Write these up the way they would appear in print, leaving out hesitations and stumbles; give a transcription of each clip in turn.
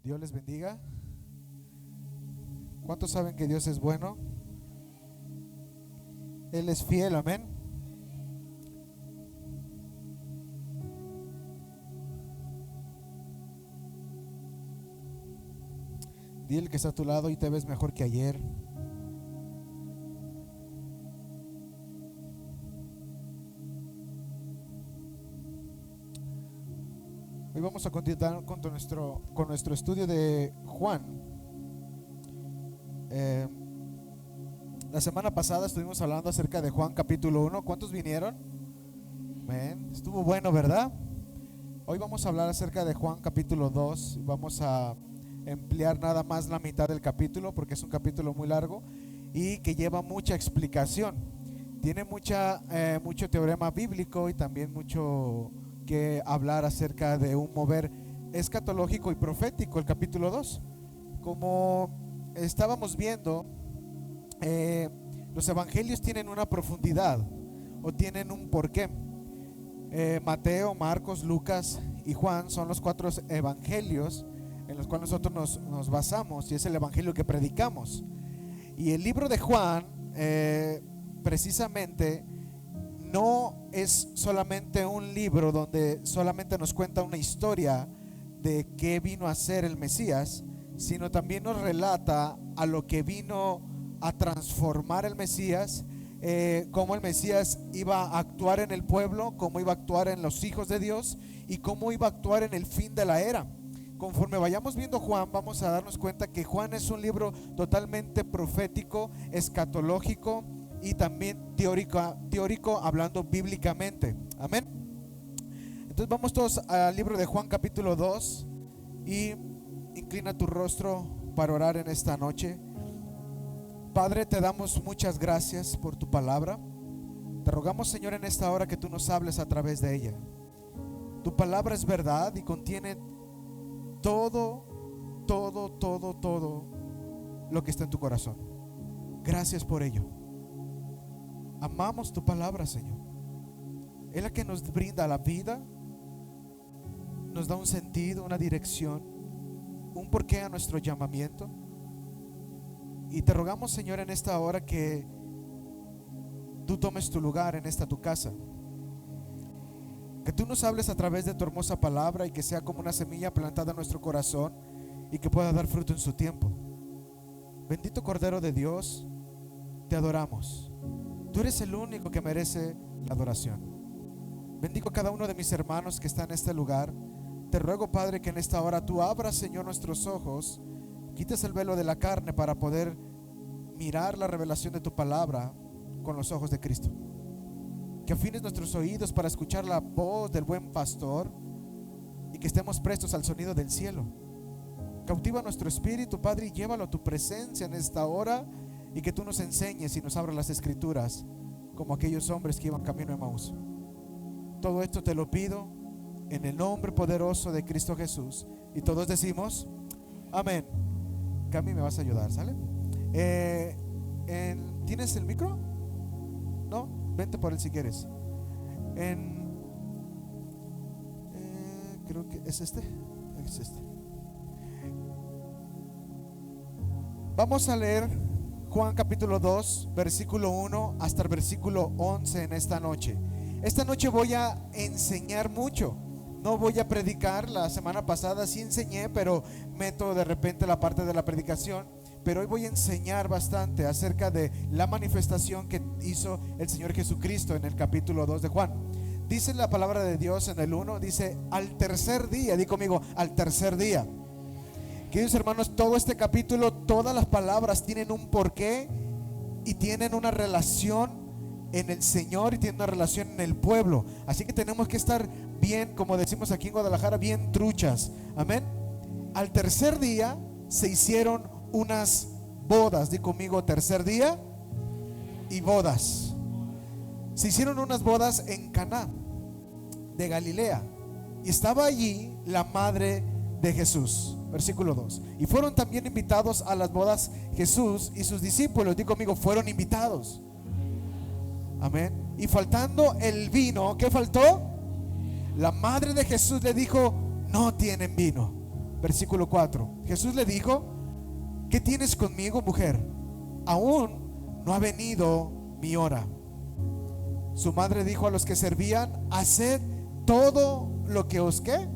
Dios les bendiga. ¿Cuántos saben que Dios es bueno? Él es fiel, amén. Dile que está a tu lado y te ves mejor que ayer. Hoy vamos a continuar con nuestro estudio de Juan. La semana pasada estuvimos hablando acerca de Juan capítulo 1. ¿Cuántos vinieron? Amén. Estuvo bueno, ¿verdad? Hoy vamos a hablar acerca de Juan capítulo 2. Vamos a emplear nada más la mitad del capítulo porque es un capítulo muy largo y que lleva mucha explicación. Tiene mucho teorema bíblico y también mucho que hablar acerca de un mover escatológico y profético, el capítulo 2. Como estábamos viendo, los evangelios tienen una profundidad o tienen un porqué. Mateo, Marcos, Lucas y Juan son los 4 evangelios en los cuales nosotros nos basamos, y es el evangelio que predicamos. Y el libro de Juan precisamente no es solamente un libro donde solamente nos cuenta una historia de qué vino a ser el Mesías, sino también nos relata a lo que vino a transformar el Mesías, cómo el Mesías iba a actuar en el pueblo, cómo iba a actuar en los hijos de Dios y cómo iba a actuar en el fin de la era. Conforme vayamos viendo Juan, vamos a darnos cuenta que Juan es un libro totalmente profético, escatológico y también teórico hablando bíblicamente. Amén. Entonces vamos todos al libro de Juan capítulo 2 y inclina tu rostro para orar en esta noche. Padre, te damos muchas gracias por tu palabra. Te rogamos, Señor, en esta hora que tú nos hables a través de ella. Tu palabra es verdad y contiene todo lo que está en tu corazón. Gracias por ello. Amamos tu palabra, Señor. Es la que nos brinda la vida, nos da un sentido, una dirección, un porqué a nuestro llamamiento. Y te rogamos, Señor, en esta hora que tú tomes tu lugar en esta tu casa, que tú nos hables a través de tu hermosa palabra y que sea como una semilla plantada en nuestro corazón y que pueda dar fruto en su tiempo. Bendito Cordero de Dios, te adoramos. Tú eres el único que merece la adoración. Bendigo a cada uno de mis hermanos que está en este lugar. Te ruego, Padre, que en esta hora tú abras, Señor, nuestros ojos, quites el velo de la carne para poder mirar la revelación de tu palabra con los ojos de Cristo. Que afines nuestros oídos para escuchar la voz del buen pastor y que estemos prestos al sonido del cielo. Cautiva nuestro espíritu, Padre, y llévalo a tu presencia en esta hora, y que tú nos enseñes y nos abras las escrituras como aquellos hombres que iban camino a Emaús. Todo esto te lo pido en el nombre poderoso de Cristo Jesús, y todos decimos amén. Cami, me vas a ayudar, ¿sale? ¿Tienes el micro? No, vente por él si quieres. Creo que es este. Vamos a leer Juan capítulo 2, versículo 1 hasta el versículo 11 en esta noche. Esta noche voy a enseñar mucho. No voy a predicar. La semana pasada sí enseñé, pero meto de repente la parte de la predicación. Pero hoy voy a enseñar bastante acerca de la manifestación que hizo el Señor Jesucristo en el capítulo 2 de Juan. Dice la palabra de Dios en el 1, dice al tercer día. Di conmigo, al tercer día. Queridos hermanos, todo este capítulo, todas las palabras tienen un porqué y tienen una relación en el Señor y tienen una relación en el pueblo. Así que tenemos que estar bien, como decimos aquí en Guadalajara, bien truchas. Amén. Al tercer día se hicieron unas bodas. Di conmigo, tercer día y bodas. Se hicieron unas bodas en Caná de Galilea y estaba allí la madre de Jesús. Versículo 2. Y fueron también invitados a las bodas Jesús y sus discípulos. Di conmigo, fueron invitados. Amén. Y faltando el vino, ¿qué faltó? La madre de Jesús le dijo, no tienen vino. Versículo 4. Jesús le dijo: ¿qué tienes conmigo, mujer? Aún no ha venido mi hora. Su madre dijo a los que servían: haced todo lo que os ¿qué?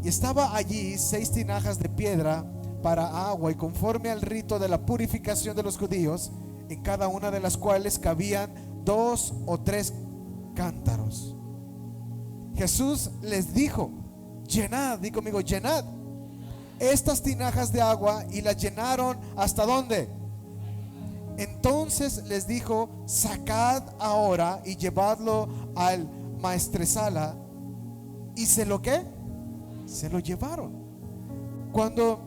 Y estaba allí 6 tinajas de piedra para agua, y conforme al rito de la purificación de los judíos, en cada una de las cuales cabían 2 o 3 cántaros. Jesús les dijo: llenad, di conmigo, llenad estas tinajas de agua. Y las llenaron ¿hasta dónde? Entonces les dijo: sacad ahora y llevadlo al maestresala. Y se lo ¿qué? Se lo llevaron. Cuando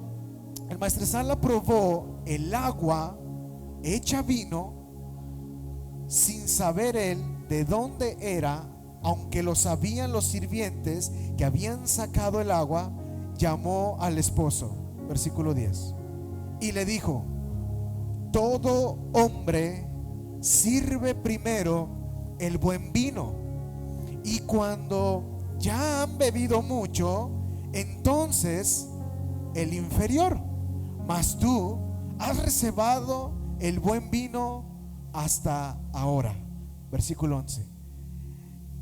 el maestresala probó el agua hecha vino, sin saber él de dónde era, aunque lo sabían los sirvientes que habían sacado el agua, llamó al esposo. Versículo 10. Y le dijo: todo hombre sirve primero el buen vino, y cuando ya han bebido mucho, entonces el inferior. Mas tú has reservado el buen vino hasta ahora. Versículo 11.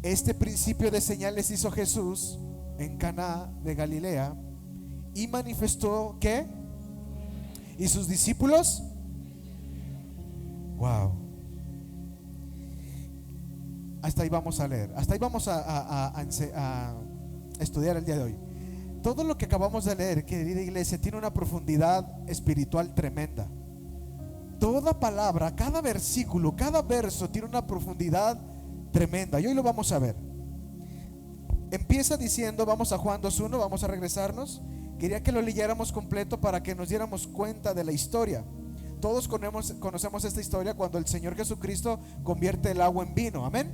Este principio de señales hizo Jesús en Caná de Galilea, y manifestó ¿qué? Y sus discípulos. Wow. Hasta ahí vamos a leer. Hasta ahí vamos a estudiar el día de hoy. Todo lo que acabamos de leer, querida iglesia, tiene una profundidad espiritual tremenda. Toda palabra, cada versículo, cada verso tiene una profundidad tremenda, y hoy lo vamos a ver. Empieza diciendo, vamos a Juan 2:1, vamos a regresarnos. Quería que lo leyéramos completo para que nos diéramos cuenta de la historia. Todos conocemos esta historia, cuando el Señor Jesucristo convierte el agua en vino. Amén.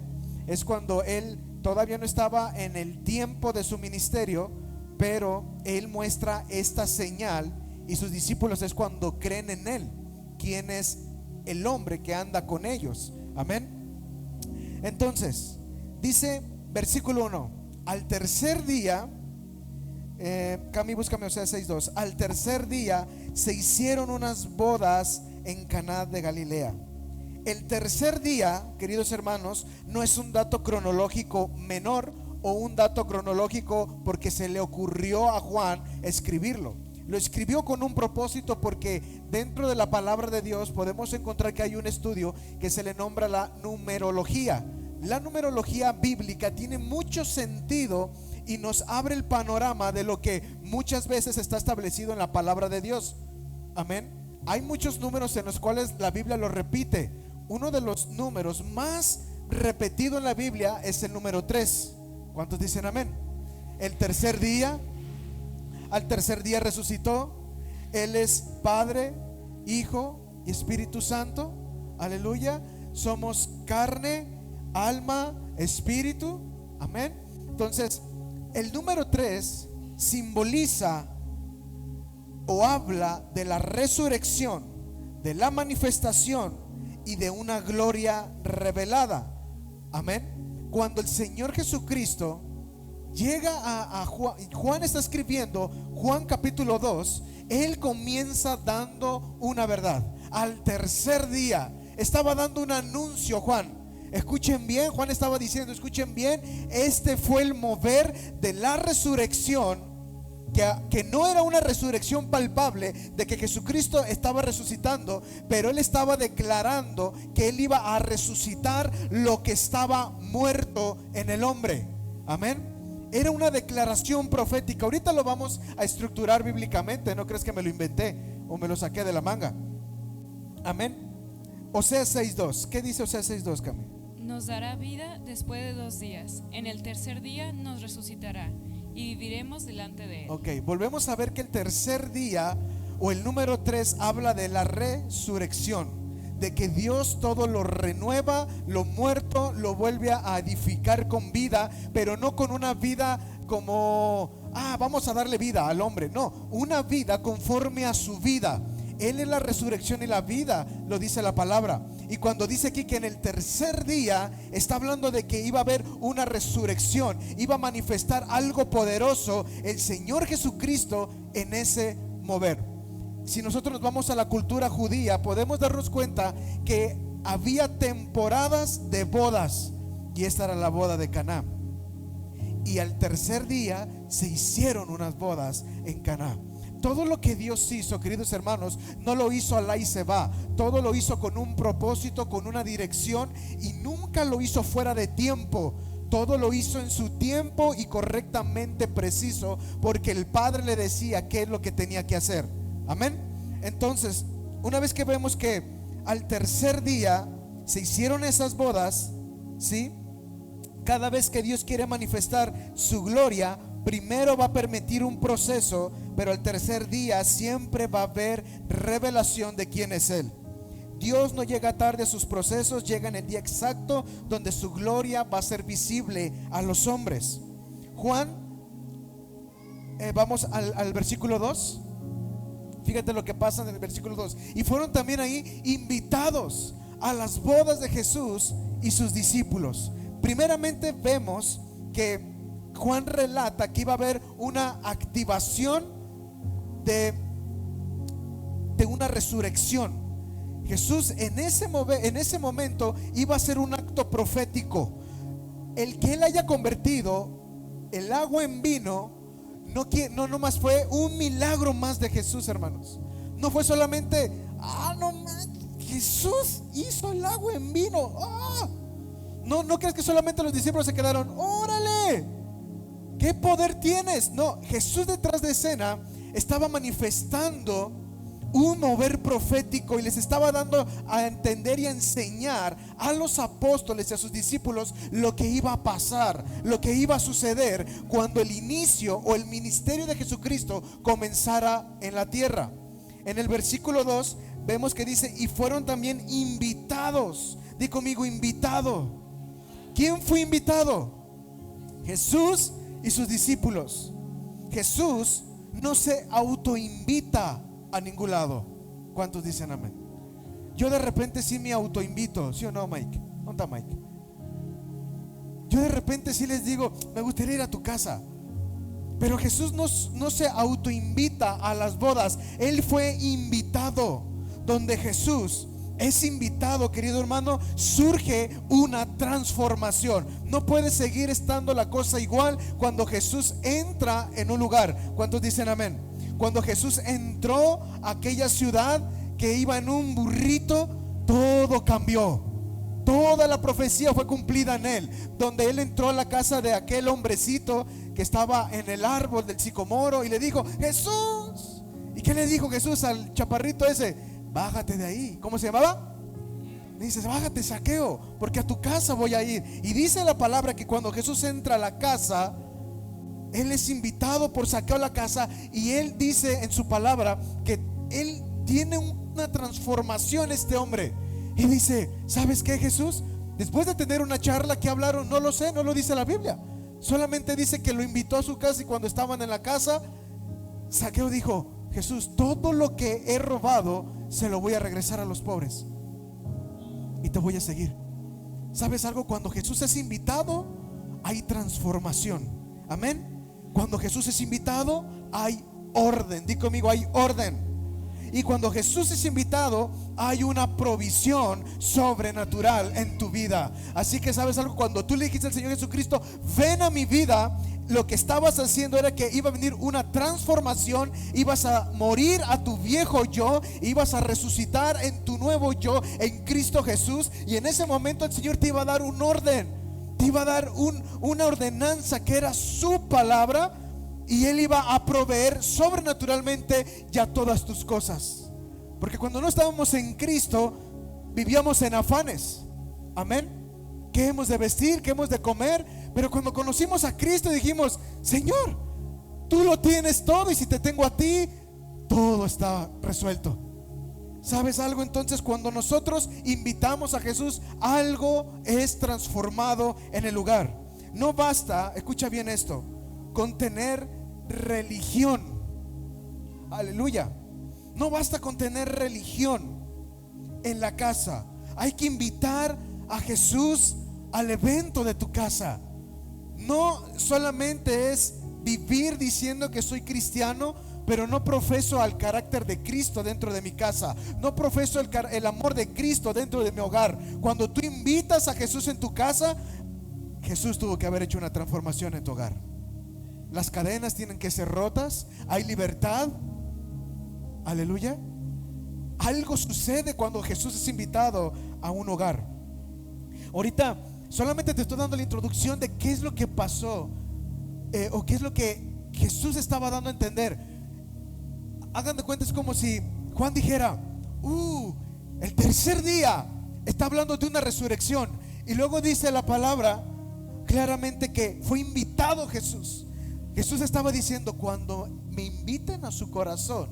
Es cuando Él todavía no estaba en el tiempo de su ministerio, pero Él muestra esta señal, y sus discípulos es cuando creen en Él, quién es el hombre que anda con ellos. Amén. Entonces dice versículo 1: al tercer día, Cami, búscame Oseas 6:2. Al tercer día se hicieron unas bodas en Caná de Galilea. El tercer día, queridos hermanos, no es un dato cronológico menor o un dato cronológico porque se le ocurrió a Juan escribirlo. Lo escribió con un propósito, porque dentro de la palabra de Dios podemos encontrar que hay un estudio que se le nombra la numerología. La numerología bíblica tiene mucho sentido y nos abre el panorama de lo que muchas veces está establecido en la palabra de Dios. Amén. Hay muchos números en los cuales la Biblia lo repite. Uno de los números más repetido en la Biblia es el número 3. ¿Cuántos dicen amén? El tercer día, al tercer día resucitó. Él es Padre, Hijo y Espíritu Santo. Aleluya. Somos carne, alma, espíritu. Amén. Entonces, el número 3 simboliza o habla de la resurrección, de la manifestación y de una gloria revelada. Amén. Cuando el Señor Jesucristo llega a Juan, Juan está escribiendo Juan capítulo 2, él comienza dando una verdad. Al tercer día estaba dando un anuncio. Juan, escuchen bien, Juan estaba diciendo, escuchen bien, este fue el mover de la resurrección, que no era una resurrección palpable de que Jesucristo estaba resucitando, pero él estaba declarando que él iba a resucitar lo que estaba muerto en el hombre. Amén. Era una declaración profética. Ahorita lo vamos a estructurar bíblicamente. No crees que me lo inventé o me lo saqué de la manga. Amén. Oseas 6:2. ¿Qué dice Oseas 6:2, Camila? Nos dará vida después de 2 días. En el tercer día nos resucitará y viviremos delante de él. Ok, volvemos a ver que el tercer día o el número 3 habla de la resurrección, de que Dios todo lo renueva, lo muerto lo vuelve a edificar con vida, pero no con una vida como, vamos a darle vida al hombre. No, una vida conforme a su vida. Él es la resurrección y la vida, lo dice la palabra. Y cuando dice aquí que en el tercer día, está hablando de que iba a haber una resurrección, iba a manifestar algo poderoso el Señor Jesucristo en ese mover. Si nosotros nos vamos a la cultura judía, podemos darnos cuenta que había temporadas de bodas, y esta era la boda de Caná. Y al tercer día se hicieron unas bodas en Caná. Todo lo que Dios hizo, queridos hermanos, no lo hizo alá y se va. Todo lo hizo con un propósito, con una dirección, y nunca lo hizo fuera de tiempo. Todo lo hizo en su tiempo y correctamente preciso, porque el Padre le decía qué es lo que tenía que hacer. Amén. Entonces, una vez que vemos que al tercer día se hicieron esas bodas, ¿sí? Cada vez que Dios quiere manifestar su gloria, primero va a permitir un proceso, pero al tercer día siempre va a haber revelación de quién es Él. Dios no llega tarde a sus procesos, llega en el día exacto donde su gloria va a ser visible a los hombres. Juan, vamos al versículo 2. Fíjate lo que pasa en el versículo 2. Y fueron también ahí invitados a las bodas de Jesús y sus discípulos. Primeramente vemos que Juan relata que iba a haber una activación de una resurrección. Jesús en ese momento iba a hacer un acto profético. El que Él haya convertido el agua en vino no nomás fue un milagro más de Jesús, hermanos. No fue solamente Jesús hizo el agua en vino. No crees que solamente los discípulos se quedaron, órale, qué poder tienes. No, Jesús detrás de escena estaba manifestando un mover profético y les estaba dando a entender y a enseñar a los apóstoles y a sus discípulos lo que iba a pasar, lo que iba a suceder cuando el inicio o el ministerio de Jesucristo comenzara en la tierra. En el versículo 2 vemos que dice: y fueron también invitados. Di conmigo, invitado. ¿Quién fue invitado? Jesús y sus discípulos. Jesús no se autoinvita a ningún lado. ¿Cuántos dicen amén? Yo de repente sí me autoinvito, ¿sí o no, Mike? ¿Dónde está Mike? Yo de repente sí les digo, me gustaría ir a tu casa. Pero Jesús no se autoinvita a las bodas. Él fue invitado. Donde Jesús es invitado, querido hermano, surge una transformación. No puede seguir estando la cosa igual cuando Jesús entra en un lugar. ¿Cuántos dicen amén? Cuando Jesús entró a aquella ciudad que iba en un burrito, todo cambió. Toda la profecía fue cumplida en Él. Donde Él entró a la casa de aquel hombrecito que estaba en el árbol del sicomoro y le dijo: Jesús. ¿Y qué le dijo Jesús al chaparrito ese? Bájate de ahí. ¿Cómo se llamaba? Dice: bájate, Zaqueo, porque a tu casa voy a ir. Y dice la palabra que cuando Jesús entra a la casa, Él es invitado por Zaqueo a la casa, y Él dice en su palabra que Él tiene una transformación, este hombre. Y dice: ¿sabes qué, Jesús? Después de tener una charla que hablaron, no lo sé, no lo dice la Biblia. Solamente dice que lo invitó a su casa, y cuando estaban en la casa, Zaqueo dijo: Jesús, todo lo que he robado se lo voy a regresar a los pobres y te voy a seguir. ¿Sabes algo? Cuando Jesús es invitado, hay transformación. Amén. Cuando Jesús es invitado, hay orden. Di conmigo, hay orden. Y cuando Jesús es invitado, hay una provisión sobrenatural en tu vida. Así que, ¿sabes algo? Cuando tú le dijiste al Señor Jesucristo: ven a mi vida, lo que estabas haciendo era que iba a venir una transformación. Ibas a morir a tu viejo yo, ibas a resucitar en tu nuevo yo en Cristo Jesús. Y en ese momento el Señor te iba a dar un orden, te iba a dar una ordenanza que era su palabra, y Él iba a proveer sobrenaturalmente ya todas tus cosas. Porque cuando no estábamos en Cristo, vivíamos en afanes. Amén. ¿Qué hemos de vestir? ¿Qué hemos de comer? Pero cuando conocimos a Cristo, dijimos: Señor, tú lo tienes todo, y si te tengo a ti, todo está resuelto. ¿Sabes algo? Entonces, cuando nosotros invitamos a Jesús, algo es transformado en el lugar. No basta, escucha bien esto, con tener religión. Aleluya. No basta con tener religión en la casa. Hay que invitar a Jesús al evento de tu casa. No solamente es vivir diciendo que soy cristiano, pero no profeso al carácter de Cristo dentro de mi casa. No profeso el amor de Cristo dentro de mi hogar. Cuando tú invitas a Jesús en tu casa, Jesús tuvo que haber hecho una transformación en tu hogar. Las cadenas tienen que ser rotas. Hay libertad. Aleluya. Algo sucede cuando Jesús es invitado a un hogar. Ahorita solamente te estoy dando la introducción de qué es lo que pasó, o qué es lo que Jesús estaba dando a entender. Hagan de cuenta, es como si Juan dijera: el tercer día. Está hablando de una resurrección. Y luego dice la palabra claramente que fue invitado Jesús. Jesús estaba diciendo: cuando me inviten a su corazón,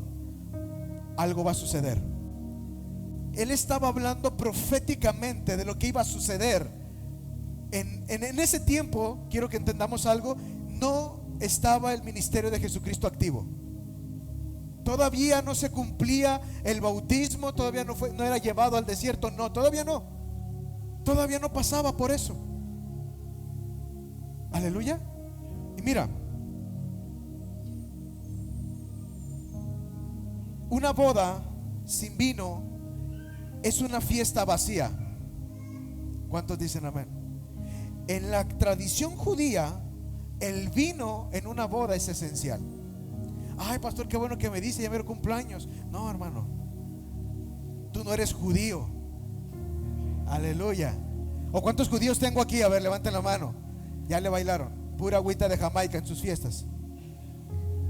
algo va a suceder. Él estaba hablando proféticamente de lo que iba a suceder. En ese tiempo, quiero que entendamos algo, no estaba el ministerio de Jesucristo activo. Todavía no se cumplía el bautismo, todavía no era llevado al desierto, no, todavía no pasaba por eso. Aleluya. Y mira, una boda sin vino es una fiesta vacía. ¿Cuántos dicen amén? En la tradición judía, el vino en una boda es esencial. Ay, pastor, qué bueno que me dice, ya me cumpleaños. No, hermano, tú no eres judío. Aleluya. ¿O cuántos judíos tengo aquí? A ver, levanten la mano. Ya le bailaron pura agüita de Jamaica en sus fiestas.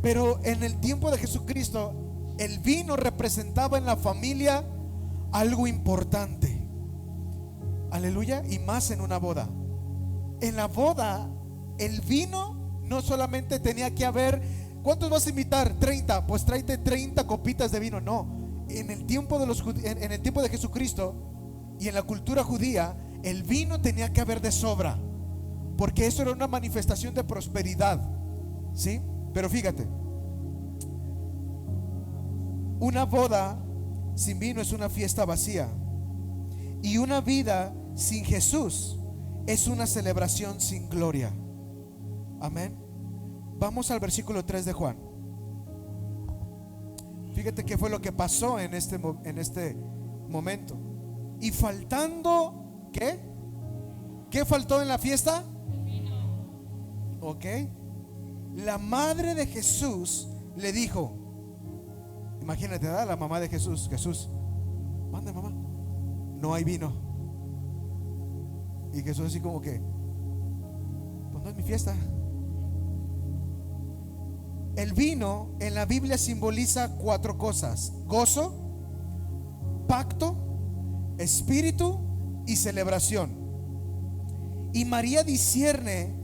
Pero en el tiempo de Jesucristo, el vino representaba en la familia algo importante. Aleluya. Y más en una boda. En la boda, el vino no solamente tenía que haber. ¿Cuántos vas a invitar? 30. Pues tráete 30 copitas de vino. No. En el tiempo en el tiempo de Jesucristo y en la cultura judía, el vino tenía que haber de sobra, porque eso era una manifestación de prosperidad. ¿Sí? Pero fíjate, una boda sin vino es una fiesta vacía, y una vida sin Jesús es una celebración sin gloria. Amén. Vamos al versículo 3 de Juan. Fíjate qué fue lo que pasó en este momento. Y faltando, ¿qué? ¿Qué faltó en la fiesta? Ok. La madre de Jesús le dijo, imagínate, ¿verdad? La mamá de Jesús: Jesús, manda, mamá, no hay vino. Y Jesús así como que: pues no es mi fiesta. El vino en la Biblia simboliza 4 cosas: gozo, pacto, espíritu y celebración. Y María discierne,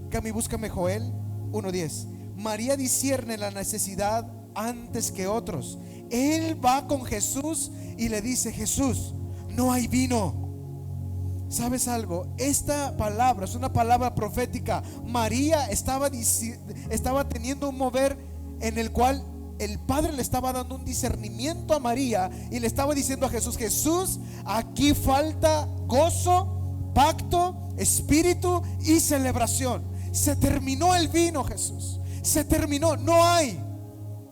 Cami, búscame Joel 1:10. María discierne la necesidad antes que otros. Él va con Jesús y le dice: Jesús, no hay vino. ¿Sabes algo? Esta palabra es una palabra profética. María estaba teniendo un mover en el cual el Padre le estaba dando un discernimiento a María y le estaba diciendo a Jesús: Jesús, aquí falta gozo, pacto, espíritu y celebración. Se terminó el vino, Jesús. Se terminó, no hay.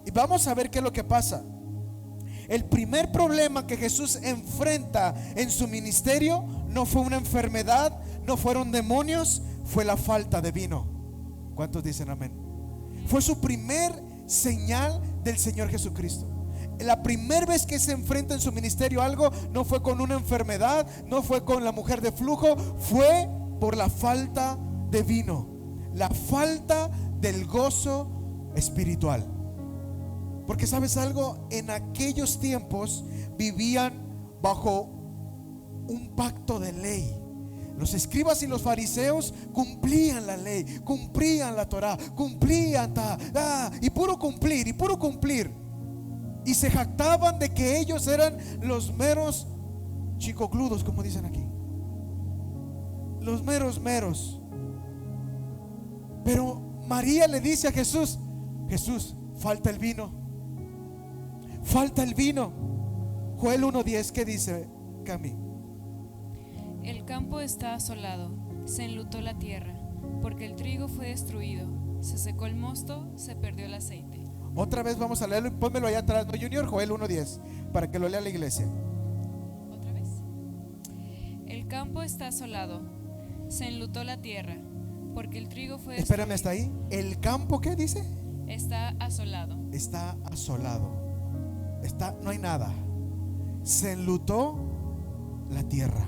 Y vamos a ver qué es lo que pasa. El primer problema que Jesús enfrenta en su ministerio no fue una enfermedad, no fueron demonios, fue la falta de vino. ¿Cuántos dicen amén? Fue su primer señal del Señor Jesucristo. La primera vez que se enfrenta en su ministerio algo, no fue con una enfermedad, no fue con la mujer de flujo, fue por la falta de vino, la falta del gozo espiritual. Porque ¿sabes algo? En aquellos tiempos vivían bajo un pacto de ley. Los escribas y los fariseos cumplían la ley, cumplían la Torah, cumplían y puro cumplir. Y se jactaban de que ellos eran los meros chicocludos, como dicen aquí, los meros. Pero María le dice a Jesús: Jesús, falta el vino. Joel 1:10, ¿qué dice, Cami? El campo está asolado, se enlutó la tierra, porque el trigo fue destruido, se secó el mosto, se perdió el aceite. Otra vez vamos a leerlo y pónmelo allá atrás, ¿no, Junior? Joel 1:10, para que lo lea la iglesia. ¿Otra vez? El campo está asolado, se enlutó la tierra, porque el trigo fue destruido. Espérame hasta ahí. ¿El campo qué dice? Está asolado. Está asolado. No hay nada. Se enlutó la tierra.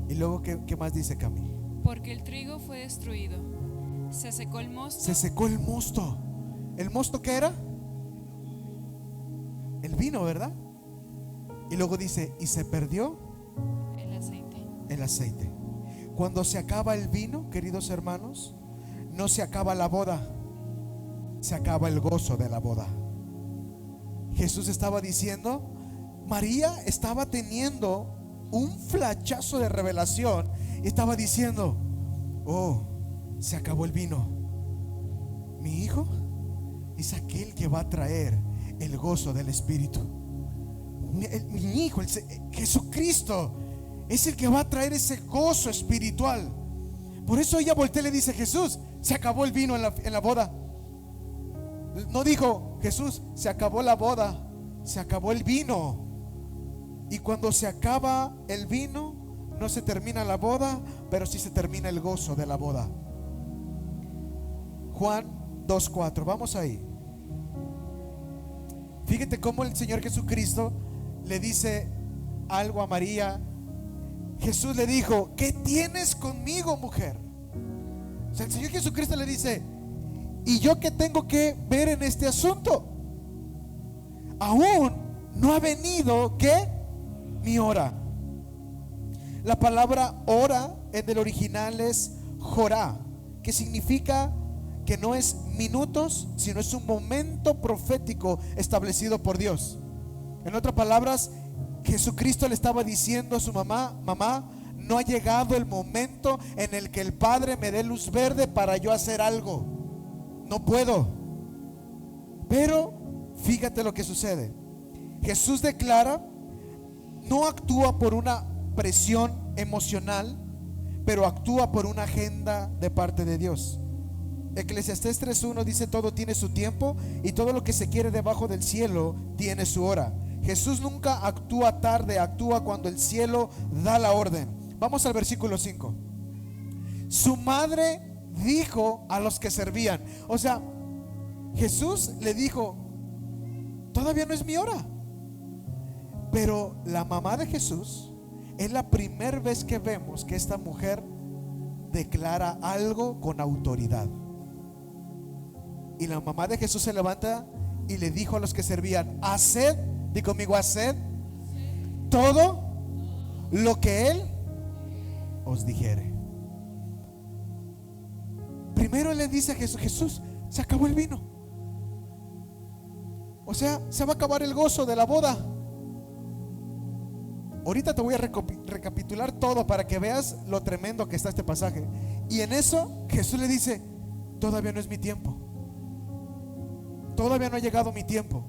Y luego, ¿qué más dice Cami? Porque el trigo fue destruido, se secó el mosto. Se secó el mosto. ¿El mosto qué era? El vino, ¿verdad? Y luego dice, y se perdió El aceite. el aceite. Cuando se acaba el vino, queridos hermanos, no se acaba la boda, se acaba el gozo de la boda. Jesús estaba diciendo, María estaba teniendo un flachazo de revelación y estaba diciendo, oh, se acabó el vino. Mi hijo es aquel que va a traer el gozo del Espíritu. Mi hijo, Jesucristo, es el que va a traer ese gozo espiritual. Por eso ella voltea y le dice, Jesús, se acabó el vino en la boda. No dijo, Jesús, se acabó la boda, se acabó el vino. Y cuando se acaba el vino, no se termina la boda, pero sí se termina el gozo de la boda. Juan 2:4, vamos ahí. Fíjate cómo el Señor Jesucristo le dice algo a María. Jesús le dijo, ¿qué tienes conmigo, mujer? O sea, el Señor Jesucristo le dice, ¿y yo qué tengo que ver en este asunto? Aún no ha venido, ¿qué? Mi hora. La palabra hora en el original es jorá, que significa que no es minutos, sino es un momento profético establecido por Dios. En otras palabras, Jesucristo le estaba diciendo a su mamá, mamá, no ha llegado el momento en el que el Padre me dé luz verde para yo hacer algo. No puedo. Pero fíjate lo que sucede. Jesús declara, no actúa por una presión emocional, pero actúa por una agenda de parte de Dios. Eclesiastés 3:1 dice, todo tiene su tiempo y todo lo que se quiere debajo del cielo tiene su hora. Jesús nunca actúa tarde, actúa cuando el cielo da la orden. Vamos al versículo 5. Su madre dijo a los que servían, o sea, Jesús le dijo, todavía no es mi hora. Pero la mamá de Jesús es la primera vez que vemos que esta mujer declara algo con autoridad. Y la mamá de Jesús se levanta y le dijo a los que servían, haced, di conmigo, haced todo lo que Él os dijere. Primero le dice a Jesús, Jesús, se acabó el vino. O sea, se va a acabar el gozo de la boda. Ahorita te voy a recapitular todo para que veas lo tremendo que está este pasaje. Y en eso Jesús le dice, todavía no es mi tiempo. Todavía no ha llegado mi tiempo.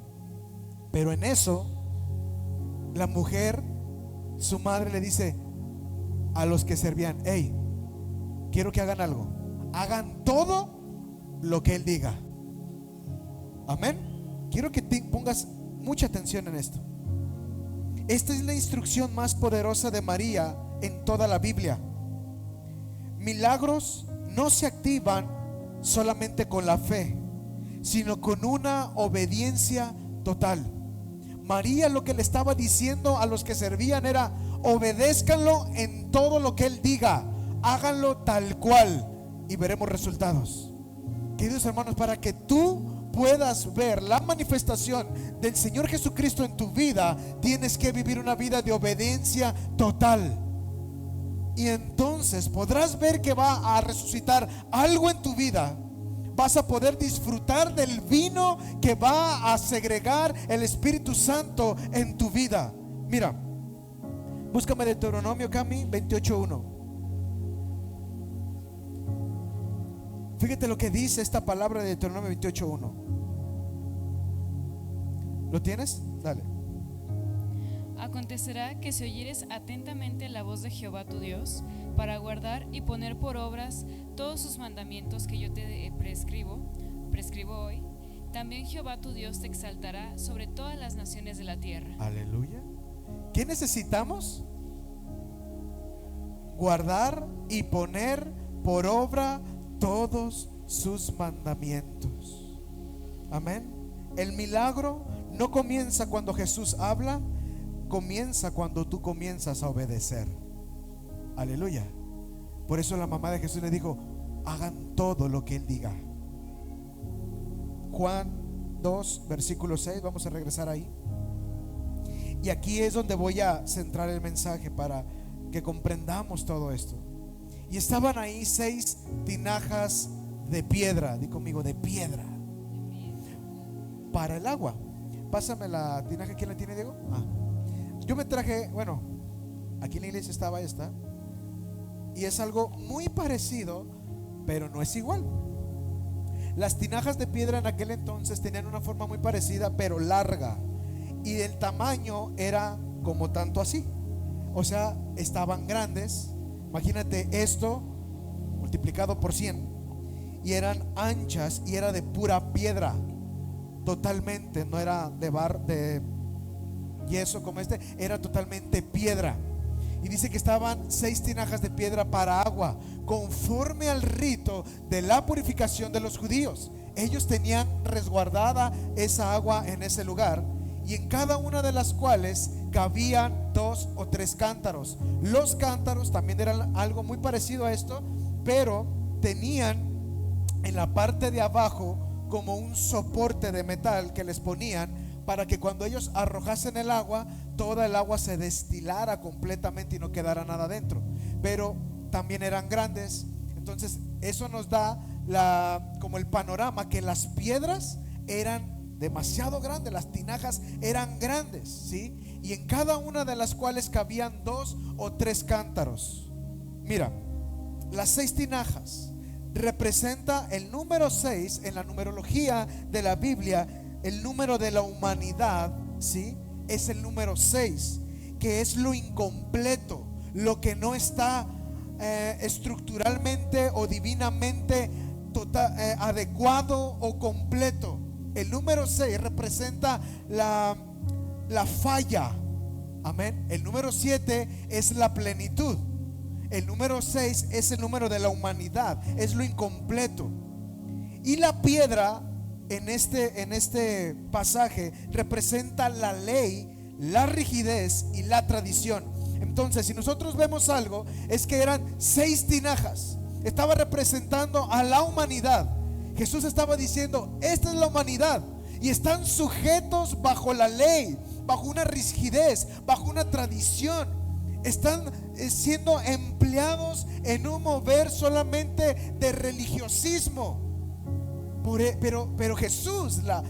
Pero en eso la mujer, su madre, le dice a los que servían, hey, quiero que hagan algo. Hagan todo lo que Él diga. Amén. Quiero que te pongas mucha atención en esto. Esta es la instrucción más poderosa de María en toda la Biblia. Milagros no se activan solamente con la fe, sino con una obediencia total. María lo que le estaba diciendo a los que servían era, obedézcanlo en todo lo que Él diga, háganlo tal cual y veremos resultados. Queridos hermanos, para que tú puedas ver la manifestación del Señor Jesucristo en tu vida, tienes que vivir una vida de obediencia total. Y entonces podrás ver que va a resucitar algo en tu vida. Vas a poder disfrutar del vino que va a segregar el Espíritu Santo en tu vida. Mira, búscame Deuteronomio, Cami, 28:1. Fíjate lo que dice esta palabra de Deuteronomio 28:1. ¿Lo tienes? Dale. Acontecerá que si oyeres atentamente la voz de Jehová tu Dios, para guardar y poner por obras todos sus mandamientos que yo te prescribo hoy, también Jehová tu Dios te exaltará sobre todas las naciones de la tierra. Aleluya. ¿Qué necesitamos? Guardar y poner por obra todos sus mandamientos. Amén. El milagro no comienza cuando Jesús habla, comienza cuando tú comienzas a obedecer. Aleluya. Por eso la mamá de Jesús le dijo: hagan todo lo que Él diga. Juan 2, versículo 6, vamos a regresar ahí. Y aquí es donde voy a centrar el mensaje para que comprendamos todo esto. Y estaban ahí 6 tinajas de piedra. Di conmigo, de piedra, para el agua. Pásame la tinaja. ¿Quién la tiene, Diego? Yo me traje, bueno, aquí en la iglesia estaba esta, y es algo muy parecido, pero no es igual. Las tinajas de piedra en aquel entonces tenían una forma muy parecida, pero larga, y el tamaño era como tanto así. O sea, estaban grandes. Imagínate esto multiplicado por 100, y eran anchas, y era de pura piedra, totalmente, no era de yeso como este, era totalmente piedra. Y dice que estaban 6 tinajas de piedra para agua, conforme al rito de la purificación de los judíos. Ellos tenían resguardada esa agua en ese lugar, y en cada una de las cuales cabían 2 o 3 cántaros. Los cántaros también eran algo muy parecido a esto, pero tenían en la parte de abajo como un soporte de metal que les ponían para que cuando ellos arrojasen el agua, toda el agua se destilara completamente y no quedara nada dentro. Pero también eran grandes. Entonces eso nos da como el panorama, que las piedras eran demasiado grandes, las tinajas eran grandes, ¿sí? Y en cada una de las cuales cabían 2 o 3 cántaros. Mira, las 6 tinajas representa el número 6 en la numerología de la Biblia. El número de la humanidad, ¿sí? Es el número 6, que es lo incompleto, lo que no está estructuralmente o divinamente adecuado o completo. El número 6 representa la falla. Amén. El número 7 es la plenitud. El número 6 es el número de la humanidad, es lo incompleto. Y la piedra en este pasaje representa la ley, la rigidez y la tradición. Entonces, si nosotros vemos algo, es que eran 6 tinajas. Estaba representando a la humanidad. Jesús estaba diciendo: esta es la humanidad, y están sujetos bajo la ley, bajo una rigidez, bajo una tradición. Están siendo en un mover solamente de religiosismo. Pero Jesús, la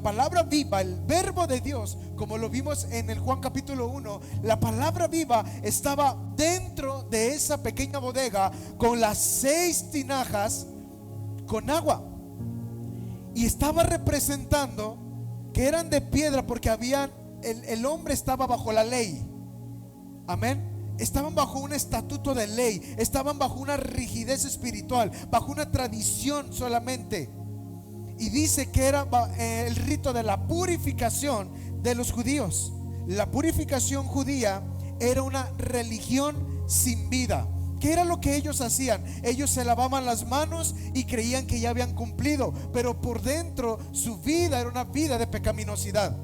palabra viva, el verbo de Dios, como lo vimos en el Juan capítulo 1, la palabra viva estaba dentro de esa pequeña bodega con las 6 tinajas con agua, y estaba representando que eran de piedra porque el hombre estaba bajo la ley. Amén. Estaban bajo un estatuto de ley, estaban bajo una rigidez espiritual, bajo una tradición solamente. Y dice que era el rito de la purificación de los judíos. La purificación judía era una religión sin vida. ¿Qué era lo que ellos hacían? Ellos se lavaban las manos y creían que ya habían cumplido, pero por dentro su vida era una vida de pecaminosidad.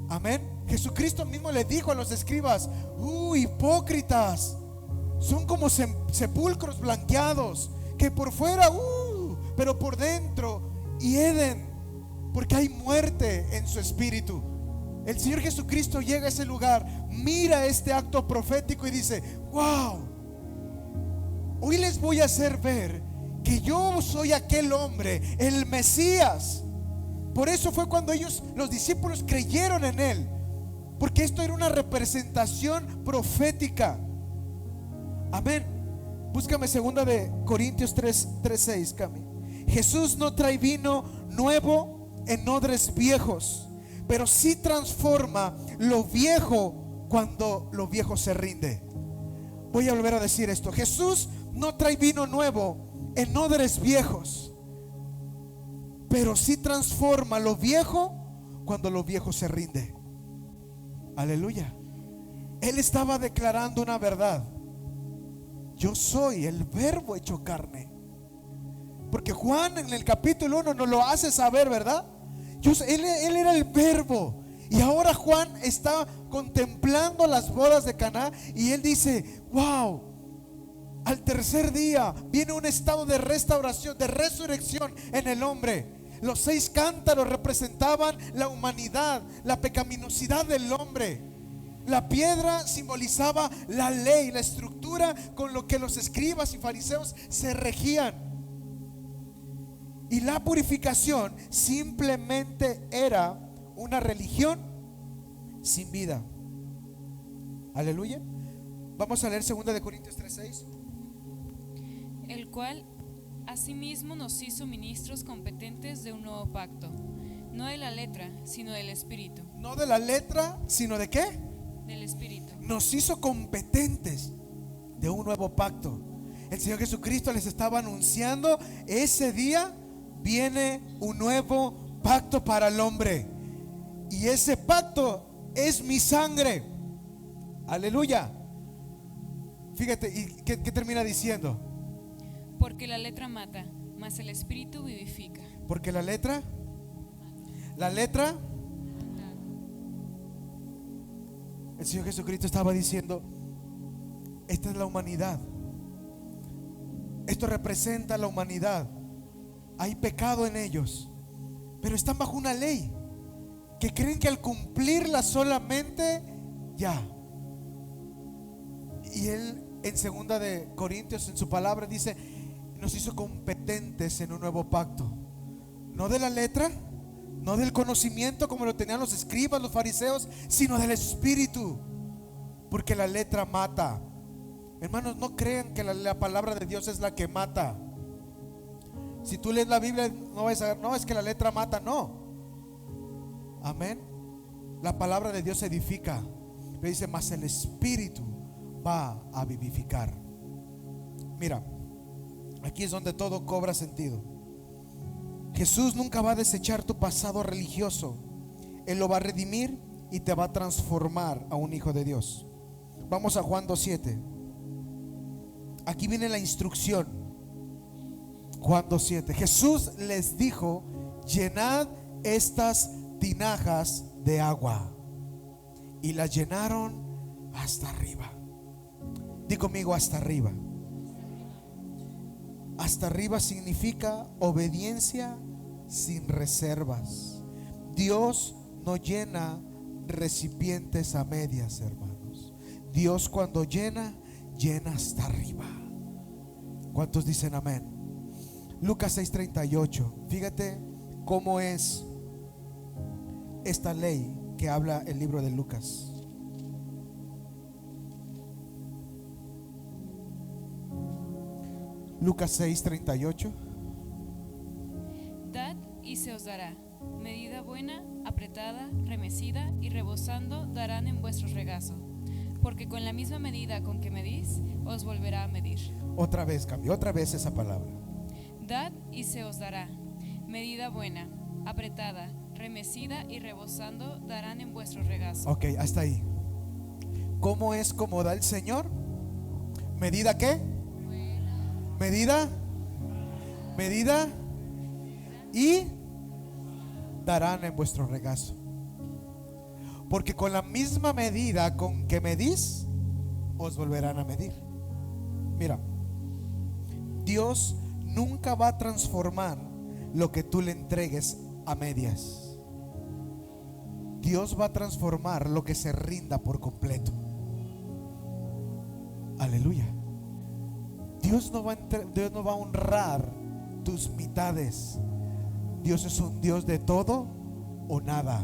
Amén. Jesucristo mismo le dijo a los escribas: hipócritas, son como sepulcros blanqueados, que por fuera pero por dentro hieden, porque hay muerte en su espíritu. El Señor Jesucristo llega a ese lugar, mira este acto profético y dice: wow, hoy les voy a hacer ver que yo soy aquel hombre, el Mesías. Por eso fue cuando los discípulos creyeron en Él, porque esto era una representación profética. Amén. Búscame 2 de Corintios 3:6, Cami. Jesús no trae vino nuevo en odres viejos, pero sí transforma lo viejo cuando lo viejo se rinde. Voy a volver a decir esto: Jesús no trae vino nuevo en odres viejos, pero sí transforma lo viejo cuando lo viejo se rinde. Aleluya. Él estaba declarando una verdad: yo soy el Verbo hecho carne. Porque Juan en el capítulo 1 nos lo hace saber, ¿verdad? Él era el Verbo. Y ahora Juan está contemplando las bodas de Caná y él dice: wow, al tercer día viene un estado de restauración, de resurrección en el hombre. Los 6 cántaros representaban la humanidad, la pecaminosidad del hombre. La piedra simbolizaba la ley, la estructura con lo que los escribas y fariseos se regían. Y la purificación simplemente era una religión sin vida. Aleluya. Vamos a leer 2 Corintios 3:6. El cual asimismo nos hizo ministros competentes de un nuevo pacto, no de la letra, sino del Espíritu. No de la letra, sino ¿de qué? Del Espíritu. Nos hizo competentes de un nuevo pacto. El Señor Jesucristo les estaba anunciando: ese día viene un nuevo pacto para el hombre, y ese pacto es mi sangre. Aleluya. Fíjate, ¿y qué termina diciendo? Porque la letra mata, mas el Espíritu vivifica. Porque la letra el Señor Jesucristo estaba diciendo: esta es la humanidad. Esto representa la humanidad. Hay pecado en ellos, pero están bajo una ley que creen que al cumplirla solamente ya. Y él en 2 Corintios, en su palabra, dice: nos hizo competentes en un nuevo pacto. No de la letra, no del conocimiento como lo tenían los escribas, los fariseos, sino del Espíritu. Porque la letra mata. Hermanos, no crean que la palabra de Dios es la que mata. Si tú lees la Biblia, no vas a ver, no, es que la letra mata, no. Amén. La palabra de Dios edifica. Le dice: mas el Espíritu va a vivificar. Mira, aquí es donde todo cobra sentido. Jesús nunca va a desechar tu pasado religioso. Él lo va a redimir y te va a transformar a un hijo de Dios. Vamos a Juan 2:7. Aquí viene la instrucción. Juan 2:7. Jesús les dijo: llenad estas tinajas de agua. Y las llenaron hasta arriba. Di conmigo: hasta arriba. Hasta arriba significa obediencia sin reservas. Dios no llena recipientes a medias, hermanos. Dios cuando llena, llena hasta arriba. ¿Cuántos dicen amén? Lucas 6:38. Fíjate cómo es esta ley que habla el libro de Lucas. Lucas 6:38. Dad y se os dará, medida buena, apretada, remecida y rebosando darán en vuestro regazo, porque con la misma medida con que medís, os volverá a medir. Otra vez, cambió otra vez esa palabra. Dad y se os dará, medida buena, apretada, remecida y rebosando darán en vuestro regazo. Ok, hasta ahí. ¿Cómo es como da el Señor? ¿Medida qué? Medida y darán en vuestro regazo. Porque con la misma medida con que medís, os volverán a medir. Mira, Dios nunca va a transformar lo que tú le entregues a medias. Dios va a transformar lo que se rinda por completo. Aleluya. Dios no va a honrar tus mitades. Dios es un Dios de todo o nada.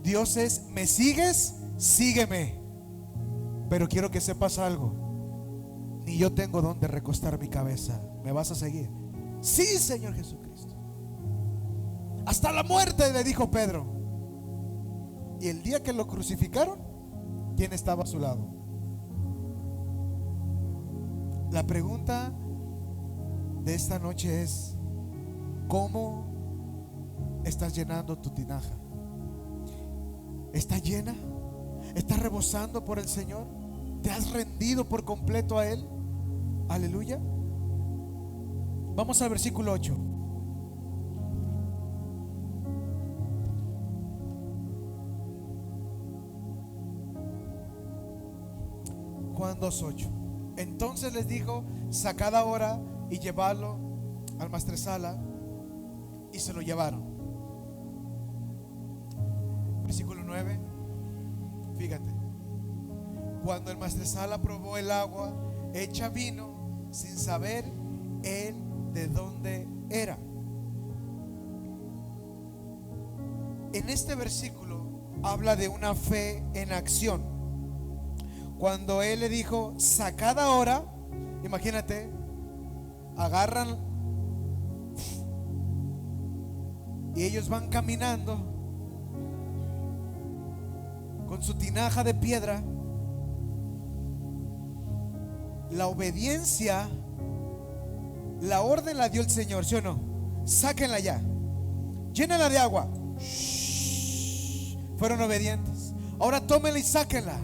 Dios es: ¿me sigues? Sígueme. Pero quiero que sepas algo: ni yo tengo donde recostar mi cabeza. ¿Me vas a seguir? Sí, Señor Jesucristo. Hasta la muerte, le dijo Pedro. Y el día que lo crucificaron, ¿quién estaba a su lado? La pregunta de esta noche es: ¿cómo estás llenando tu tinaja? ¿Está llena? ¿Estás rebosando por el Señor? ¿Te has rendido por completo a Él? Aleluya. Vamos al versículo 8. Juan 2:8. Entonces les dijo: sacad ahora y llevadlo al maestresala. Y se lo llevaron. Versículo 9. Fíjate. Cuando el maestresala probó el agua hecha vino, sin saber él de dónde era. En este versículo habla de una fe en acción. Cuando él le dijo: sacad ahora, imagínate, agarran y ellos van caminando con su tinaja de piedra. La obediencia, la orden la dio el Señor, ¿sí o no? Sáquenla ya, llénenla de agua. Fueron obedientes. Ahora tómenla y sáquenla.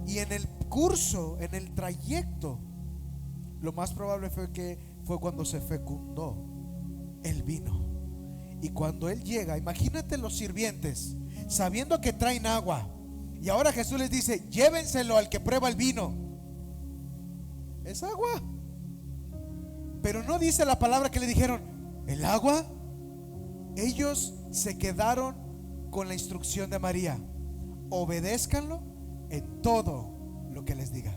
Y en el curso, en el trayecto, lo más probable fue cuando se fecundó el vino. Y cuando él llega, imagínate los sirvientes sabiendo que traen agua, y ahora Jesús les dice: llévenselo al que prueba el vino. Es agua. Pero no dice la palabra que le dijeron: ¿el agua? Ellos se quedaron con la instrucción de María: obedézcanlo en todo lo que les diga.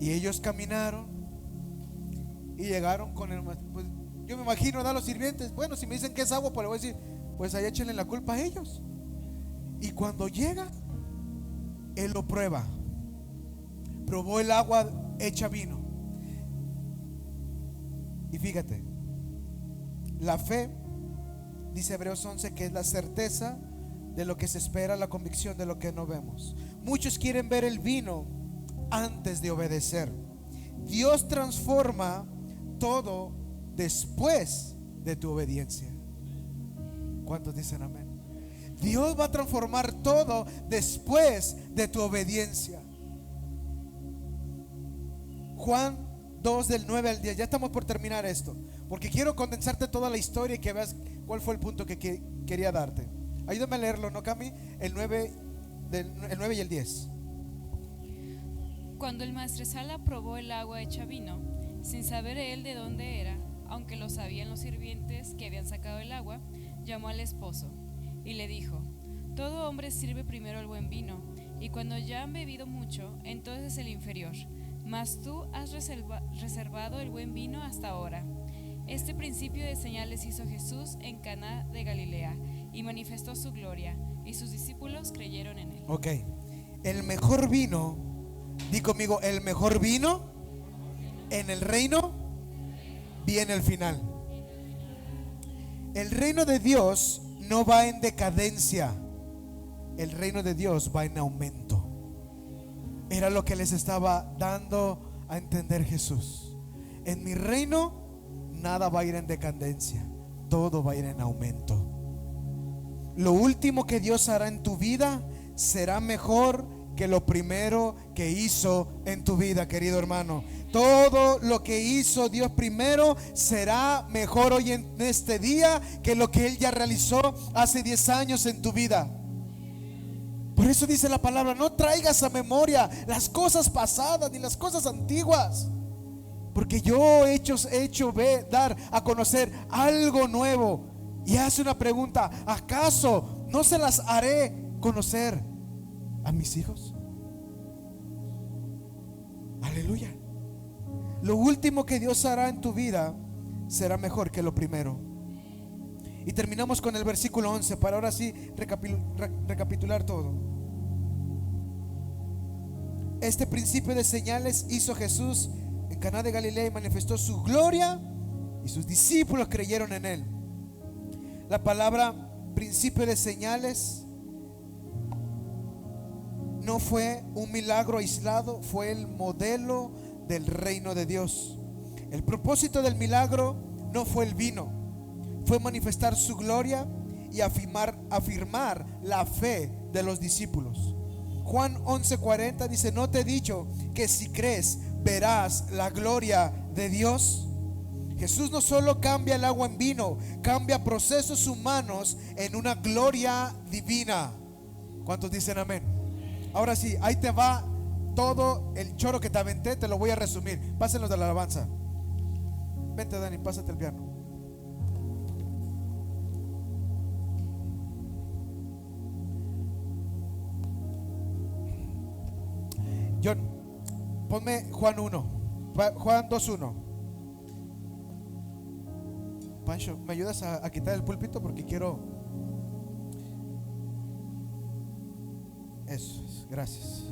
Y ellos caminaron y llegaron con el, pues, yo me imagino a los sirvientes: bueno, si me dicen que es agua, pues le voy a decir: pues ahí échenle la culpa a ellos. Y cuando llega, él lo prueba. Probó el agua hecha vino. Y fíjate, la fe, dice Hebreos 11, que es la certeza de lo que se espera, la convicción de lo que no vemos. Muchos quieren ver el vino antes de obedecer. Dios transforma todo después de tu obediencia. ¿Cuántos dicen amén? Dios va a transformar todo después de tu obediencia. Juan 2 del 9 al 10. Ya estamos por terminar esto, porque quiero condensarte toda la historia y que veas cuál fue el punto que quería darte. Ayúdame a leerlo, ¿no, Cami? El 9 y el 10. Cuando el maestresala probó el agua hecha vino, sin saber él de dónde era, aunque lo sabían los sirvientes que habían sacado el agua, llamó al esposo y le dijo: todo hombre sirve primero el buen vino, y cuando ya han bebido mucho, entonces el inferior. Mas tú has reservado el buen vino hasta ahora. Este principio de señales hizo Jesús en Caná de Galilea, y manifestó su gloria, y sus discípulos creyeron en él. Ok, el mejor vino, di conmigo, el mejor vino en el reino viene al final. El reino de Dios no va en decadencia, el reino de Dios va en aumento. Era lo que les estaba dando a entender Jesús. En mi reino nada va a ir en decadencia, todo va a ir en aumento. Lo último que Dios hará en tu vida será mejor que lo primero que hizo en tu vida, querido hermano. Todo lo que hizo Dios primero será mejor hoy en este día que lo que Él ya realizó hace 10 años en tu vida. Por eso dice la palabra: no traigas a memoria las cosas pasadas ni las cosas antiguas, porque yo he hecho dar a conocer algo nuevo. Y hace una pregunta: ¿acaso no se las haré conocer a mis hijos? Aleluya. Lo último que Dios hará en tu vida será mejor que lo primero. Y terminamos con el versículo 11 para ahora sí recapitular todo. Este principio de señales hizo Jesús en Caná de Galilea y manifestó su gloria, y sus discípulos creyeron en él. La palabra principio de señales no fue un milagro aislado, fue el modelo del reino de Dios. El propósito del milagro no fue el vino, fue manifestar su gloria y afirmar la fe de los discípulos. Juan 11:40 dice: ¿no te he dicho que si crees verás la gloria de Dios? Jesús no solo cambia el agua en vino, cambia procesos humanos en una gloria divina. ¿Cuántos dicen amén? Ahora sí, ahí te va todo el choro que te aventé, te lo voy a resumir. Pásenlos de la alabanza. Vente, Dani, pásate el piano. John, ponme Juan 2:1. Pancho, ¿me ayudas a quitar el púlpito? Porque quiero... Eso es, gracias.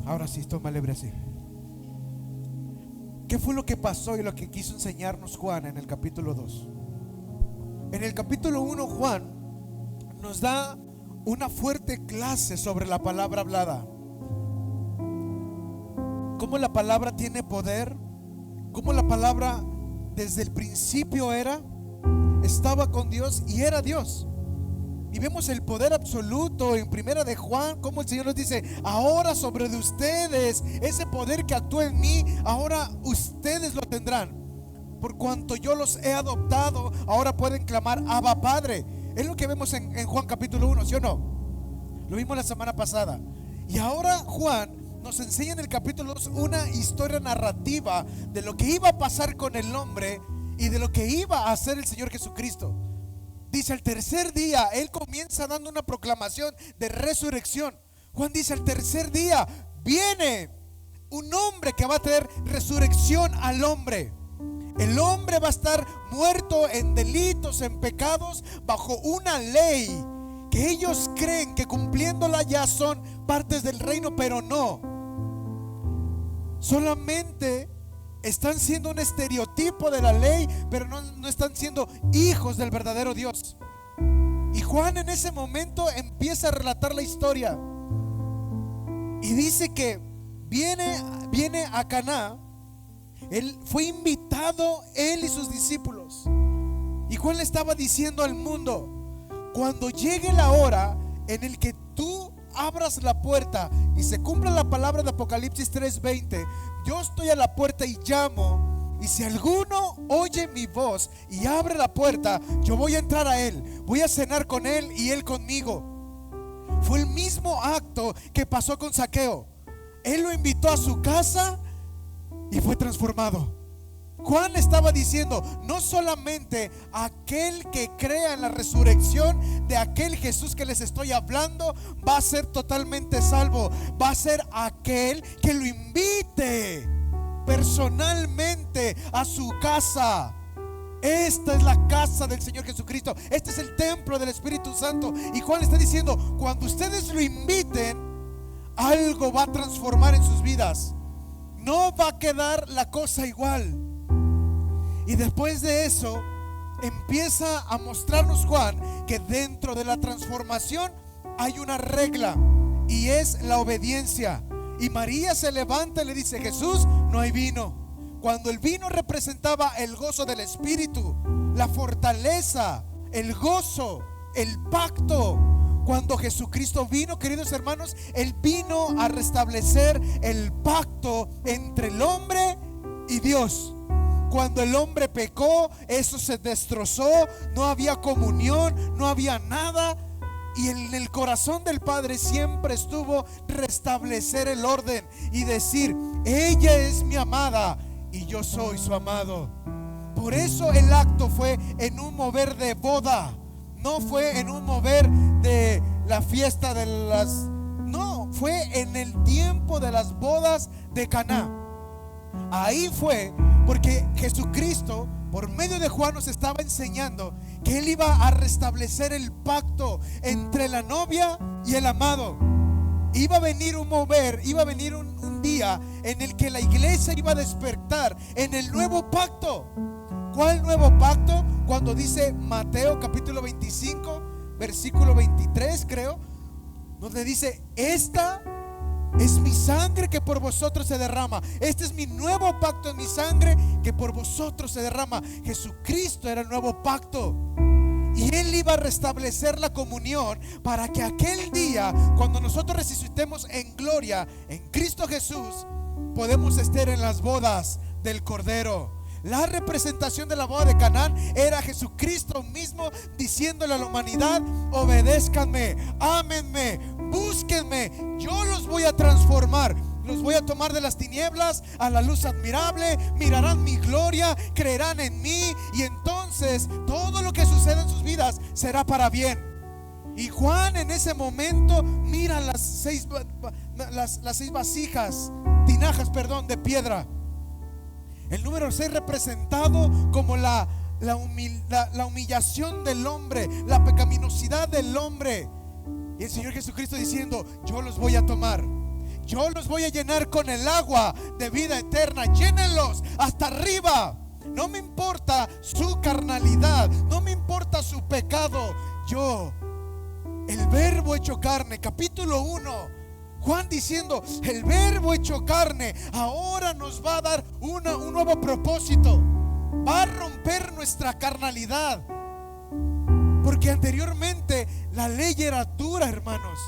Ahora sí, toma libre así. ¿Qué fue lo que pasó y lo que quiso enseñarnos Juan en el capítulo 2? En el capítulo 1, Juan nos da una fuerte clase sobre la palabra hablada. Cómo la palabra tiene poder, cómo la palabra desde el principio estaba con Dios y era Dios. Y vemos el poder absoluto en primera de Juan, como el Señor nos dice: ahora sobre de ustedes, ese poder que actúa en mí, ahora ustedes lo tendrán. Por cuanto yo los he adoptado, ahora pueden clamar Abba Padre. Es lo que vemos en Juan capítulo 1, ¿sí o no? Lo vimos la semana pasada. Y ahora Juan nos enseña en el capítulo 2 una historia narrativa de lo que iba a pasar con el hombre y de lo que iba a hacer el Señor Jesucristo. Dice: al tercer día, Él comienza dando una proclamación de resurrección. Juan dice: al tercer día viene un hombre que va a traer resurrección al hombre. El hombre va a estar muerto en delitos, en pecados, bajo una ley que ellos creen que cumpliéndola ya son partes del reino, pero no. Solamente están siendo un estereotipo de la ley, pero no están siendo hijos del verdadero Dios. Y Juan en ese momento empieza a relatar la historia y dice que viene a Caná. Él fue invitado, él y sus discípulos. Y Juan le estaba diciendo al mundo: cuando llegue la hora en el que tú abras la puerta y se cumpla la palabra de Apocalipsis 3:20, yo estoy a la puerta y llamo, y si alguno oye mi voz y abre la puerta, yo voy a entrar a él, voy a cenar con él y él conmigo. Fue el mismo acto que pasó con Zaqueo. Él lo invitó a su casa y fue transformado. Juan estaba diciendo: no solamente aquel que crea en la resurrección de aquel Jesús que les estoy hablando va a ser totalmente salvo, va a ser aquel que lo invite personalmente a su casa. Esta es la casa del Señor Jesucristo, este es el templo del Espíritu Santo. Y Juan le está diciendo: cuando ustedes lo inviten, algo va a transformar en sus vidas. No va a quedar la cosa igual. Y después de eso empieza a mostrarnos Juan que dentro de la transformación hay una regla, y es la obediencia. Y María se levanta y le dice: Jesús, no hay vino. Cuando el vino representaba el gozo del Espíritu, la fortaleza, el gozo, el pacto. Cuando Jesucristo vino, queridos hermanos, Él vino a restablecer el pacto entre el hombre y Dios. Cuando el hombre pecó, eso se destrozó, no había comunión, no había nada. Y en el corazón del Padre siempre estuvo restablecer el orden y decir: ella es mi amada y yo soy su amado. Por eso el acto fue en un mover de boda, no fue en un mover de la fiesta de las... No, fue en el tiempo de las bodas de Caná. Ahí fue porque Jesucristo, por medio de Juan, nos estaba enseñando que Él iba a restablecer el pacto entre la novia y el amado. Iba a venir un mover, iba a venir un día en el que la iglesia iba a despertar en el nuevo pacto. ¿Cuál nuevo pacto? Cuando dice Mateo capítulo 25, versículo 23 creo, donde dice: esta es mi sangre que por vosotros se derrama. Este es mi nuevo pacto en mi sangre que por vosotros se derrama. Jesucristo era el nuevo pacto. Y Él iba a restablecer la comunión para que aquel día, cuando nosotros resucitemos en gloria en Cristo Jesús, podemos estar en las bodas del Cordero. La representación de la boda de Canaán era Jesucristo mismo diciéndole a la humanidad: obedézcanme, ámenme, búsquenme, yo los voy a transformar. Los voy a tomar de las tinieblas a la luz admirable. Mirarán mi gloria, creerán en mí, y entonces todo lo que suceda en sus vidas será para bien. Y Juan en ese momento mira las seis vasijas, tinajas, perdón, de piedra. El número 6 representado como la humillación del hombre, la pecaminosidad del hombre. Y el Señor Jesucristo diciendo: yo los voy a tomar, yo los voy a llenar con el agua de vida eterna. Llénenlos hasta arriba. No me importa su carnalidad, no me importa su pecado. Yo, el Verbo hecho carne, capítulo 1, Juan diciendo: el Verbo hecho carne ahora nos va a dar un nuevo propósito. Va a romper nuestra carnalidad, porque anteriormente la ley era dura, hermanos.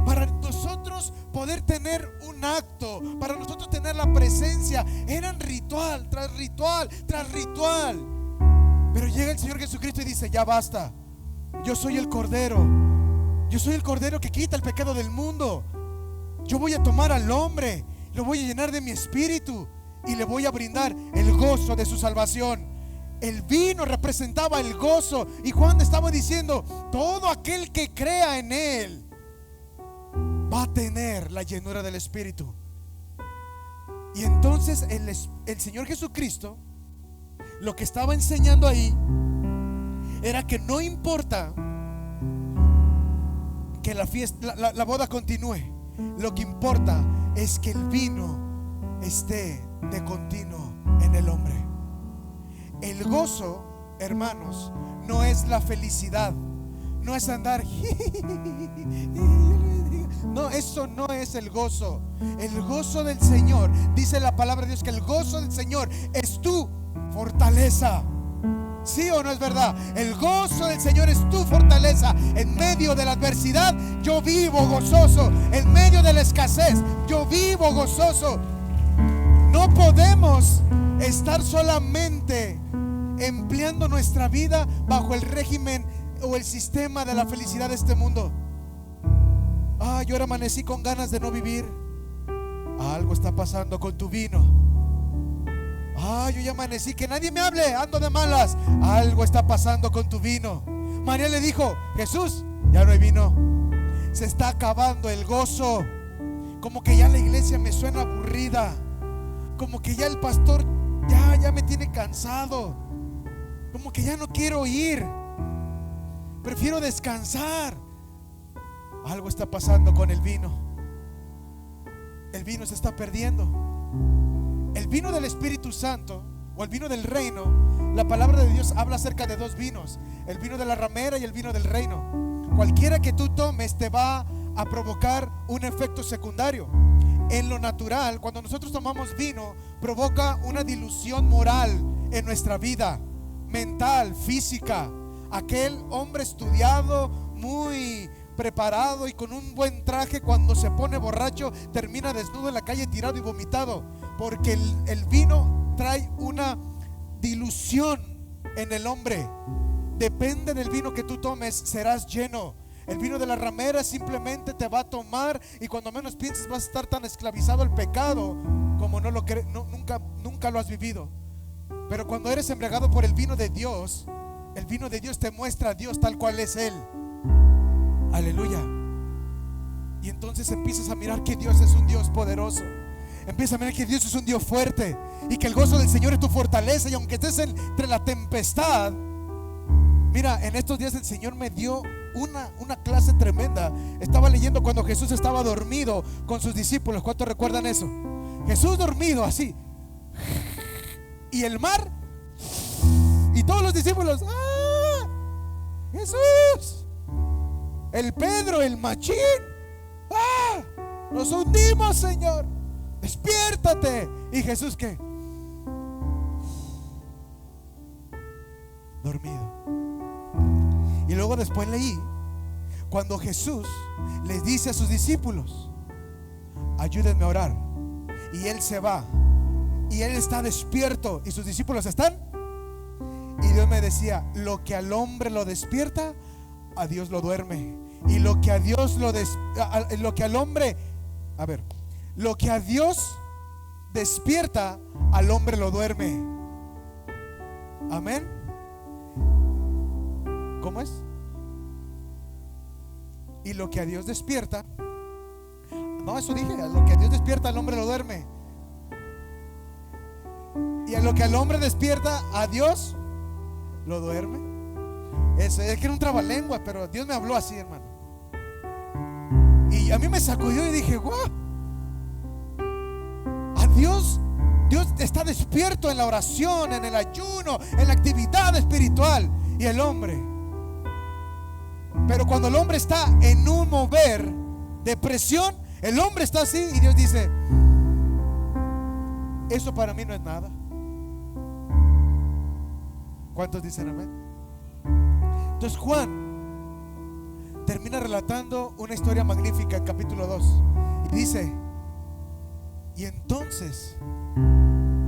Para nosotros poder tener un acto, para nosotros tener la presencia, eran ritual tras ritual tras ritual. Pero llega el Señor Jesucristo y dice: ya basta. Yo soy el Cordero. Yo soy el Cordero que quita el pecado del mundo. Yo voy a tomar al hombre, lo voy a llenar de mi espíritu y le voy a brindar el gozo de su salvación. El vino representaba el gozo, y Juan estaba diciendo: todo aquel que crea en Él va a tener la llenura del Espíritu. Y entonces el Señor Jesucristo lo que estaba enseñando ahí era que no importa que la fiesta, la boda continúe. Lo que importa es que el vino esté de continuo en el hombre. El gozo, hermanos, no es la felicidad, no es andar no, eso no es el gozo. El gozo del Señor, dice la palabra de Dios, que el gozo del Señor es tu fortaleza. ¿Sí o no es verdad? El gozo del Señor es tu fortaleza. En medio de la adversidad yo vivo gozoso. En medio de la escasez yo vivo gozoso. No podemos estar solamente empleando nuestra vida bajo el régimen o el sistema de la felicidad de este mundo. Yo ahora amanecí con ganas de no vivir. Algo está pasando con tu vino. Yo ya amanecí, que nadie me hable, ando de malas. Algo está pasando con tu vino. María le dijo: Jesús, ya no hay vino. Se está acabando el gozo. Como que ya la iglesia me suena aburrida. Como que ya el pastor ya me tiene cansado. Como que ya no quiero ir. Prefiero descansar. Algo está pasando con el vino. El vino se está perdiendo. El vino del Espíritu Santo o el vino del reino, la palabra de Dios habla acerca de dos vinos: el vino de la ramera y el vino del reino. Cualquiera que tú tomes te va a provocar un efecto secundario. En lo natural, cuando nosotros tomamos vino, provoca una dilución moral en nuestra vida, mental, física. Aquel hombre estudiado, muy preparado y con un buen traje, cuando se pone borracho termina desnudo en la calle, tirado y vomitado, porque el vino trae una dilución en el hombre. Depende del vino que tú tomes, serás lleno. El vino de la ramera simplemente te va a tomar, y cuando menos pienses vas a estar tan esclavizado al pecado como no lo nunca lo has vivido. Pero cuando eres embriagado por el vino de Dios, el vino de Dios te muestra a Dios tal cual es Él. Aleluya. Y entonces empiezas a mirar que Dios es un Dios poderoso. Empieza a mirar que Dios es un Dios fuerte, y que el gozo del Señor es tu fortaleza. Y aunque estés entre la tempestad, mira, en estos días el Señor me dio una clase tremenda. Estaba leyendo cuando Jesús estaba dormido con sus discípulos. ¿Cuántos recuerdan eso? Jesús dormido así, y el mar, y todos los discípulos: ¡ah, Jesús! el Pedro, el machín. ¡Ah! Nos hundimos, Señor. Despiértate. Y Jesús, ¿qué? Dormido. Y luego después leí cuando Jesús les dice a sus discípulos: ayúdenme a orar. Y Él se va y Él está despierto y sus discípulos están. Y Dios me decía: lo que al hombre lo despierta, a Dios lo duerme. Y lo que a Dios lo que al hombre, a ver, lo que a Dios despierta, al hombre lo duerme. Amén. ¿Cómo es? Y lo que a Dios despierta, no, eso dije, a lo que a Dios despierta, al hombre lo duerme. Y a lo que al hombre despierta, a Dios lo duerme. Eso, es que era un trabalengua, pero Dios me habló así, hermano. Y a mí me sacudió y dije: wow, a Dios está despierto en la oración, en el ayuno, en la actividad espiritual. Y el hombre, pero cuando el hombre está en un mover de presión, el hombre está así y Dios dice: eso para mí no es nada. ¿Cuántos dicen amén? Entonces Juan termina relatando una historia magnífica en capítulo 2 y dice: y entonces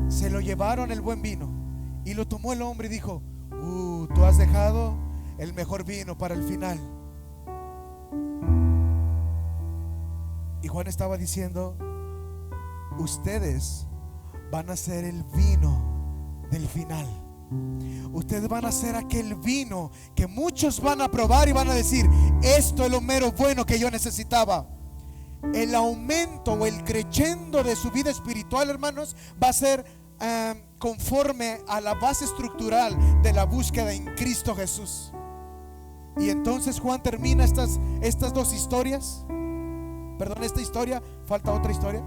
se lo llevaron el buen vino y lo tomó el hombre y dijo: tú has dejado el mejor vino para el final. Y Juan estaba diciendo: ustedes van a ser el vino del final. Ustedes van a ser aquel vino que muchos van a probar y van a decir: esto es lo mero bueno que yo necesitaba. El aumento o el crescendo de su vida espiritual, hermanos, va a ser conforme a la base estructural de la búsqueda en Cristo Jesús. Y entonces Juan termina estas dos historias. Perdón, esta historia, falta otra historia.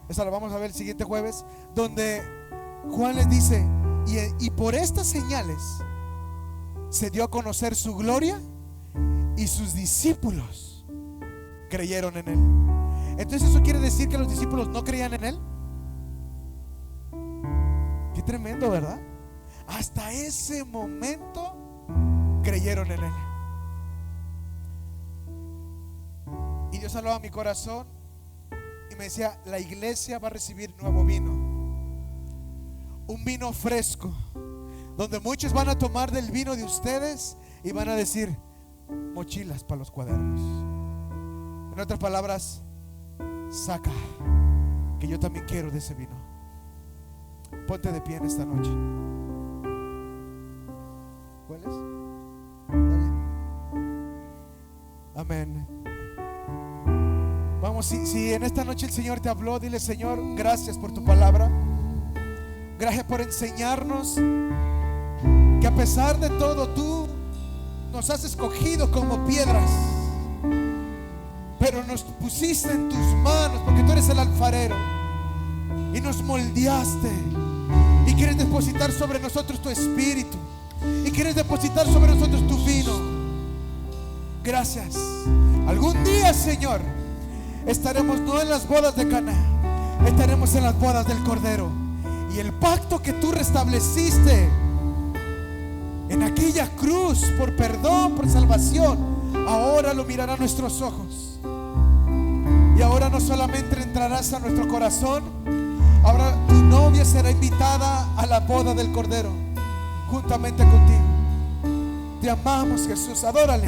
Esa la vamos a ver el siguiente jueves, donde Juan les dice: y por estas señales se dio a conocer su gloria, y sus discípulos creyeron en él. Entonces eso quiere decir que los discípulos no creían en él. Qué tremendo, ¿verdad? Hasta ese momento creyeron en él. Y Dios hablaba a mi corazón y me decía: la iglesia va a recibir nuevo vino, un vino fresco, donde muchos van a tomar del vino de ustedes y van a decir: mochilas para los cuadernos. En otras palabras, saca, que yo también quiero de ese vino. Ponte de pie en esta noche. ¿Cuál es? ¿Está bien? Amén. Vamos, si en esta noche el Señor te habló, dile: Señor, gracias por tu palabra. Gracias por enseñarnos que a pesar de todo tú nos has escogido como piedras, pero nos pusiste en tus manos porque tú eres el alfarero y nos moldeaste y quieres depositar sobre nosotros tu espíritu y quieres depositar sobre nosotros tu vino. Gracias. Algún día, Señor, estaremos no en las bodas de Caná, estaremos en las bodas del Cordero. Y el pacto que tú restableciste en aquella cruz por perdón, por salvación, ahora lo mirarán nuestros ojos. Y ahora no solamente entrarás a nuestro corazón, ahora tu novia será invitada a la boda del Cordero juntamente contigo. Te amamos, Jesús, adórale.